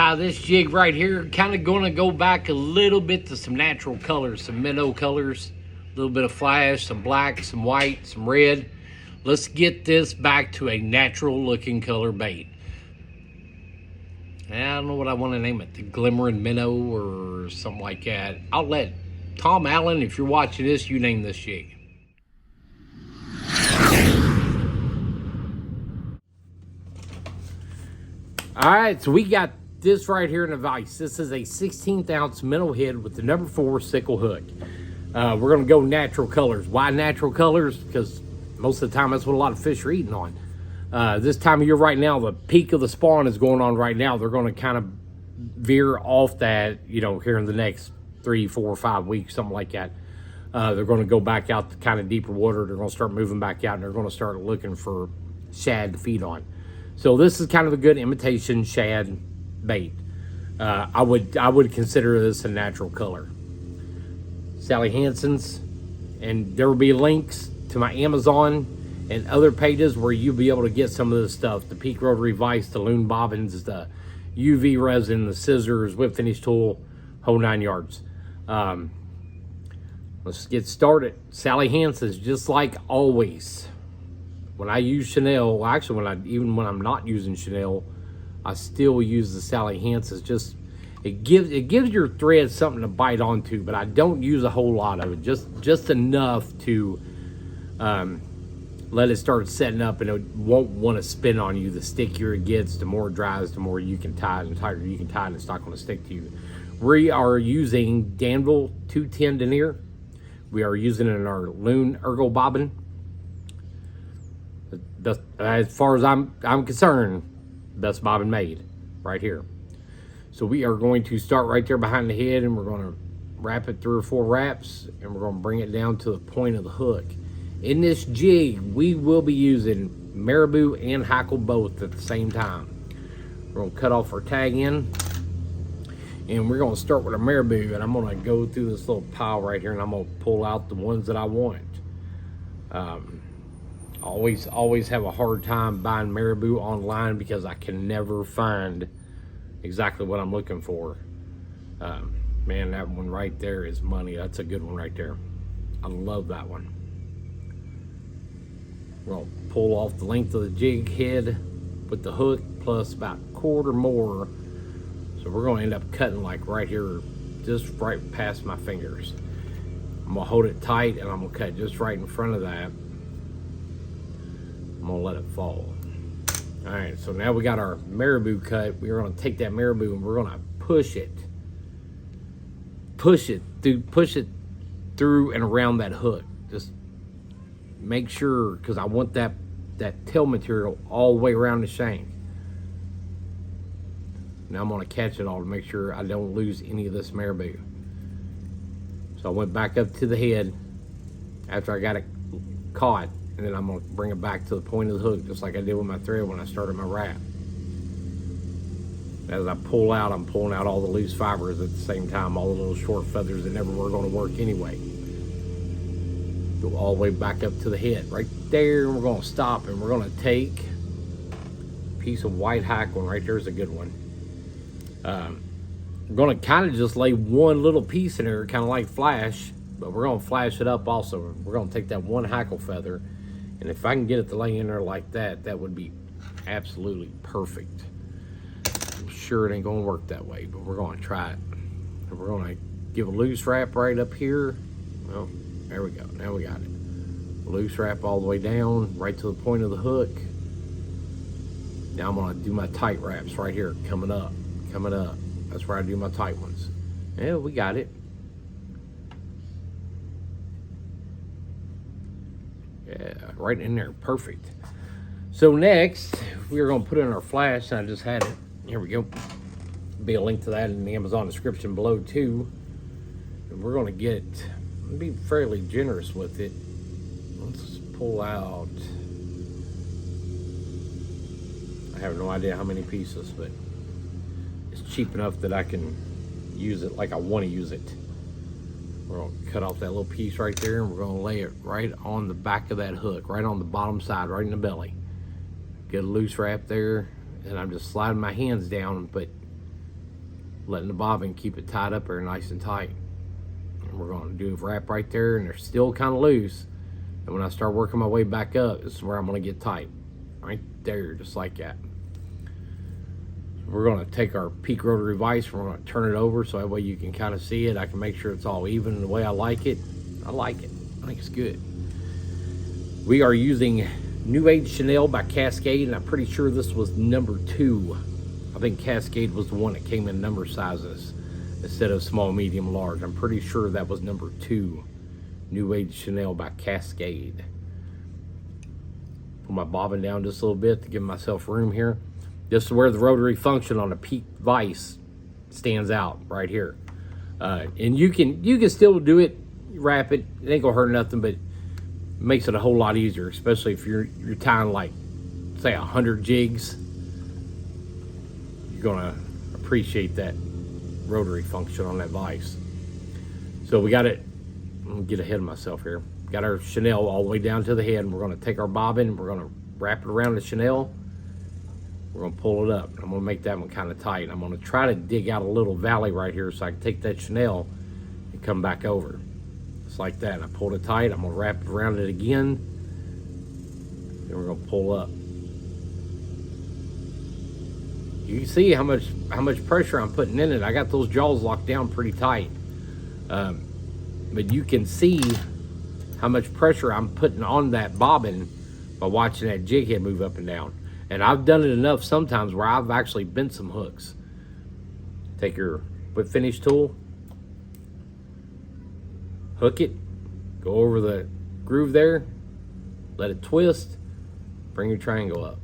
tie this jig right here. Kind of going to go back a little bit to some natural colors, some minnow colors, a little bit of flash, some black, some white, some red. Let's get this back to a natural looking color bait. I don't know what I want to name it, the glimmering minnow or something like that. I'll let Tom Allen, if you're watching this, you name this jig. All right, so we got this right here in a vise. This is a 16th ounce minnow head with the number 4 sickle hook. We're gonna go natural colors. Why natural colors? Because most of the time that's what a lot of fish are eating on. This time of year right now, the peak of the spawn is going on right now. They're gonna kind of veer off that, here in the next 3, 4, 5 weeks, something like that. They're gonna go back out to kind of deeper water. They're gonna start moving back out and they're gonna start looking for shad to feed on. So this is kind of a good imitation shad bait. I would consider this a natural color. Sally Hansen's, and there will be links to my Amazon and other pages where you'll be able to get some of this stuff. The Peak Rotary Vise, the Loon Bobbins, the UV resin, the scissors, whip finish tool, whole 9 yards. Let's get started. Sally Hansen's, just like always. When I use Chanel, well, actually even when I'm not using Chanel, I still use the Sally Hansen's. Just it gives your thread something to bite onto, but I don't use a whole lot of it. Just enough to let it start setting up, and it won't want to spin on you. The stickier it gets, the more it dries, the more you can tie it, and the tighter you can tie it, and it's not going to stick to you. We are using Danville 210 denier. We are using it in our Loon Ergo Bobbin. As far as I'm concerned, best bobbin made right here. So we are going to start right there behind the head, and we're going to wrap it 3 or 4 wraps, and we're going to bring it down to the point of the hook. In this jig, we will be using marabou and hackle both at the same time. We're going to cut off our tag end, and we're going to start with a marabou, and I'm going to go through this little pile right here, and I'm going to pull out the ones that I want. Always have a hard time buying marabou online because I can never find exactly what I'm looking for. Man, that one right there is money. That's a good one right there. I love that one. We're gonna pull off the length of the jig head with the hook plus about a quarter more. So we're gonna end up cutting like right here, just right past my fingers. I'm gonna hold it tight and I'm gonna cut just right in front of that. I'm gonna let it fall. All right, so now we got our marabou cut. We're gonna take that marabou and we're gonna push it through and around that hook. Just make sure, because I want that tail material all the way around the shank. Now I'm gonna catch it all to make sure I don't lose any of this marabou. So I went back up to the head after I got it caught, and then I'm gonna bring it back to the point of the hook, just like I did with my thread when I started my wrap. As I pull out, I'm pulling out all the loose fibers at the same time, all the little short feathers that never were gonna work anyway. Go all the way back up to the head, right there, and we're gonna stop, and we're gonna take a piece of white hackle, right there's a good one. We're gonna kind of just lay one little piece in there, kind of like flash, but we're gonna flash it up also. We're gonna take that one hackle feather, and if I can get it to lay in there like that, that would be absolutely perfect. I'm sure it ain't gonna work that way, but we're gonna try it. And we're gonna give a loose wrap right up here. Well, there we go, now we got it. Loose wrap all the way down, right to the point of the hook. Now I'm gonna do my tight wraps right here, coming up. That's where I do my tight ones. Yeah, we got it. Yeah, right in there, perfect. So next, we are gonna put in our flash, and I just had it. Here we go. Be a link to that in the Amazon description below too. And we're gonna be fairly generous with it. Let's pull out, I have no idea how many pieces, but it's cheap enough that I can use it like I want to use it. We're gonna cut off that little piece right there, and we're gonna lay it right on the back of that hook, right on the bottom side, right in the belly. Get a loose wrap there, and I'm just sliding my hands down, but letting the bobbin keep it tied up there nice and tight. And we're going to do a wrap right there, and they're still kind of loose. And when I start working my way back up, this is where I'm going to get tight. Right there, just like that. We're going to take our peak rotary vise, and we're going to turn it over so that way you can kind of see it. I can make sure it's all even the way I like it. I like it. I think it's good. We are using New Age Chenille by Cascade, and I'm pretty sure this was number 2. I think Cascade was the one that came in number sizes instead of small, medium, large. I'm pretty sure that was number 2. New Age Chenille by Cascade. Pull my bobbin down just a little bit to give myself room here. This is where the rotary function on the peak vise stands out right here. And you can still do it, wrap it. It ain't gonna hurt nothing, but it makes it a whole lot easier, especially if you're tying like, say, 100 jigs. You're gonna appreciate that rotary function on that vise. So we got it. I'm gonna get ahead of myself here. Got our chenille all the way down to the head, and we're gonna take our bobbin, we're gonna wrap it around the chenille. We're gonna pull it up. I'm gonna make that one kind of tight. I'm gonna try to dig out a little valley right here so I can take that chenille and come back over. Just like that. And I pulled it tight. I'm gonna wrap it around it again. Then we're gonna pull up. You can see how much pressure I'm putting in it. I got those jaws locked down pretty tight. But you can see how much pressure I'm putting on that bobbin by watching that jig head move up and down. And I've done it enough sometimes where I've actually bent some hooks. Take your whip finish tool, hook it, go over the groove there, let it twist, bring your triangle up.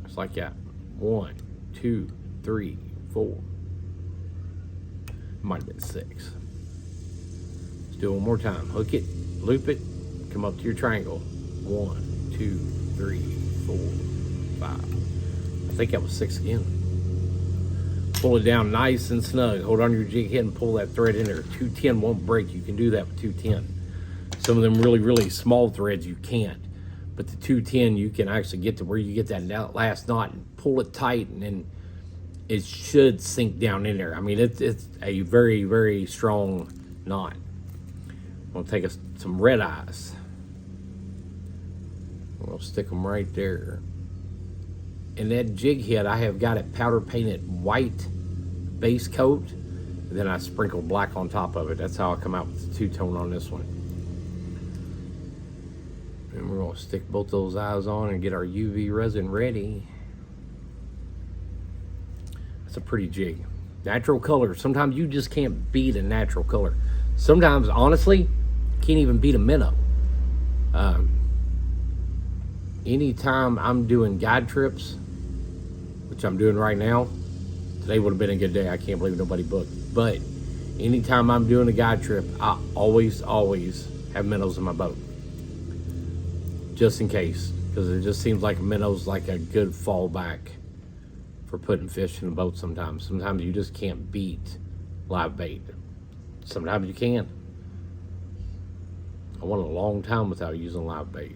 Just like that. 1, 2, 3, 4. Might have been 6. Let's do it one more time. Hook it, loop it, come up to your triangle. 1, 2, 3, 4, 5. I think that was 6 again. Pull it down nice and snug. Hold on to your jig head and pull that thread in there. 210 won't break. You can do that with 210. Some of them really, really small threads you can't. But the 210, you can actually get to where you get that last knot and pull it tight, and then it should sink down in there. I mean, it's a very, very strong knot. I'm gonna take some red eyes. We'll stick them right there. And that jig head, I have got it powder painted white base coat, and then I sprinkled black on top of it. That's how I come out with the two-tone on this one. And we're gonna stick both those eyes on and get our UV resin ready. That's a pretty jig. Natural color. Sometimes you just can't beat a natural color. Sometimes, honestly, you can't even beat a minnow. Anytime I'm doing guide trips, which I'm doing right now, today would have been a good day. I can't believe nobody booked. But anytime I'm doing a guide trip, I always have minnows in my boat. Just in case, because it just seems like a minnow's like a good fallback for putting fish in the boat sometimes. Sometimes you just can't beat live bait. Sometimes you can. I went a long time without using live bait.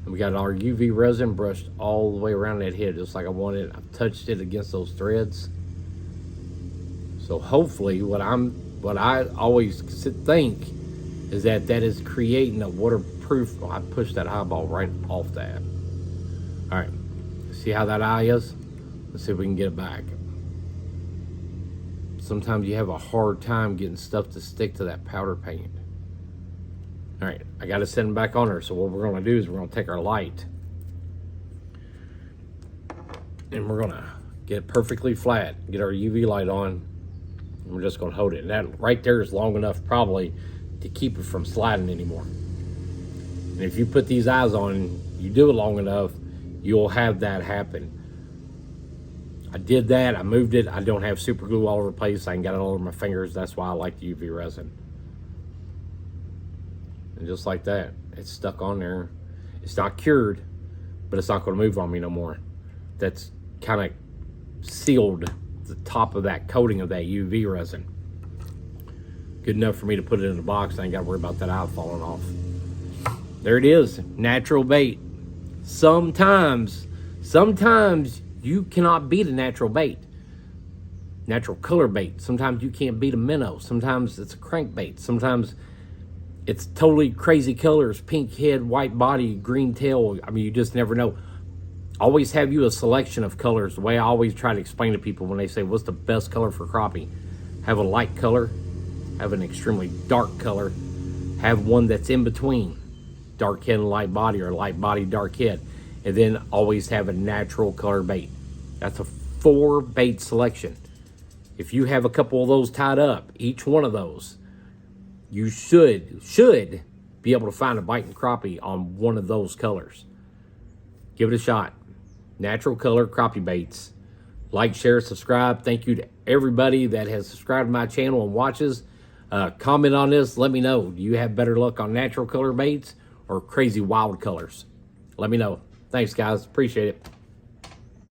And we got our UV resin brushed all the way around that head just like I wanted. I've touched it against those threads. So hopefully what I always think is that is creating a waterproof. I pushed that eyeball right off that. All right, see how that eye is? Let's see if we can get it back. Sometimes you have a hard time getting stuff to stick to that powder paint. All right, I got to send it back on there. So what we're going to do is we're going to take our light and we're going to get it perfectly flat, get our UV light on, and we're just going to hold it. And that right there is long enough probably to keep it from sliding anymore. And if you put these eyes on, you do it long enough, you'll have that happen. I did that, I moved it. I don't have super glue all over the place. I ain't got it all over my fingers. That's why I like the UV resin. And just like that, it's stuck on there. It's not cured, but it's not gonna move on me no more. That's kind of sealed the top of that coating of that UV resin. Good enough for me to put it in the box. I ain't gotta worry about that eye falling off. There it is, natural bait. Sometimes you cannot beat a natural bait. natural color bait. Sometimes you can't beat a minnow. Sometimes it's a crankbait. Sometimes it's totally crazy colors, pink head, white body, green tail. I mean, you just never know. Always have you a selection of colors. The way I always try to explain to people when they say, what's the best color for crappie? Have a light color, have an extremely dark color, have one that's in between, dark head and light body, or light body, dark head, and then always have a natural color bait. That's a 4 bait selection. If you have a couple of those tied up, each one of those, you should be able to find a biting crappie on one of those colors. Give it a shot. Natural color crappie baits. Like, share, subscribe. Thank you to everybody that has subscribed to my channel and watches. Comment on this. Let me know. Do you have better luck on natural color baits or crazy wild colors? Let me know. Thanks, guys. Appreciate it.